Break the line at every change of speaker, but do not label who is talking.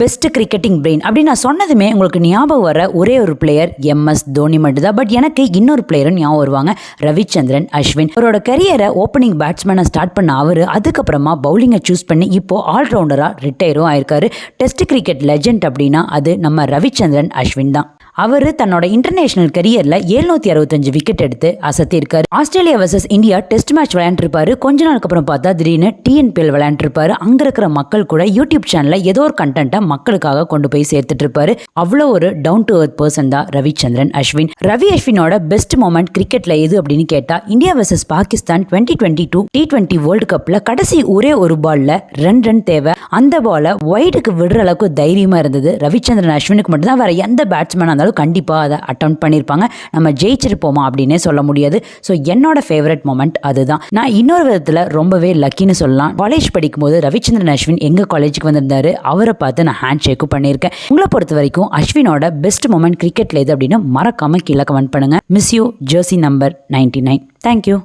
Best cricketing brain அப்படி நான் சொன்னதுமே உங்களுக்கு ஞாபகம் வர ஒரே ஒரு பிளேயர் MS தோனி மட்டும் தான். பட் எனக்கு இன்னொரு பிளேயரும் ஞாபகம் வருவாங்க, ரவிச்சந்திரன் அஸ்வின். அவரோட கரியரை ஓப்பனிங் பேட்ஸ்மேனை ஸ்டார்ட் பண்ண அவர் அதுக்கப்புறமா பவுலிங்கை சூஸ் பண்ணி இப்போ ஆல்ரவுண்டராக ரிட்டையரும் ஆயிருக்காரு. டெஸ்ட் கிரிக்கெட் லெஜெண்ட் அப்படின்னா அது நம்ம ரவிச்சந்திரன் அஸ்வின் தான். அவர் தன்னோட இன்டர்நேஷனல் கரியர்ல 765 விக்கெட் எடுத்து அசத்திருக்காரு. Australia versus India test match விளையாண்டுருப்பாரு. கொஞ்ச நாளுக்கு அப்புறம் பார்த்தா திடீர்னு TNPL விளையாண்டுருப்பாரு. அங்க இருக்கிற மக்கள் கூட யூடியூப் சேனல்ல ஏதோ ஒரு கண்டென்ட்டை மக்களுக்காக கொண்டு போய் சேர்த்துட்டு இருப்பாரு. அவ்வளோ ஒரு டவுன் டு எர்த் பர்சன் தான் ரவிச்சந்திரன் அஸ்வின். ரவி அஸ்வினோட பெஸ்ட் மொமெண்ட் கிரிக்கெட்ல எது அப்படின்னு கேட்டா India versus Pakistan 2022 T20 world கப்ல கடைசி ஒரே ஒரு பால்ல ரன் தேவை. அந்த பாலை வைடுக்கு விடுற அளவுக்கு தைரியமா இருந்தது ரவிச்சந்திரன் அஸ்வினுக்கு மட்டும்தான். வேற எந்த பேட்ஸ்மேனா இருந்தாலும் கண்டிப்பாக அதை அட்டெம்ப்ட் பண்ணியிருப்பாங்க. நம்ம ஜெயிச்சிருப்போமா அப்படின்னே சொல்ல முடியாது. ஸோ என்னோட ஃபேவரட் மொமெண்ட் அதுதான். நான் இன்னொரு விதத்தில் ரொம்பவே லக்கின்னு சொல்லலாம். காலேஜ் படிக்கும்போது ரவிச்சந்திரன் அஸ்வின் எங்கள் காலேஜுக்கு வந்திருந்தாரு. அவரை பார்த்து நான் ஹேண்ட் ஷேக்கும் பண்ணியிருக்கேன். உங்களை பொறுத்த வரைக்கும் அஸ்வினோட பெஸ்ட் மொமெண்ட் கிரிக்கெட்ல எது அப்படின்னு மறக்காம கீழே கமெண்ட் பண்ணுங்க. Miss you, Jersey number 99. Thank you.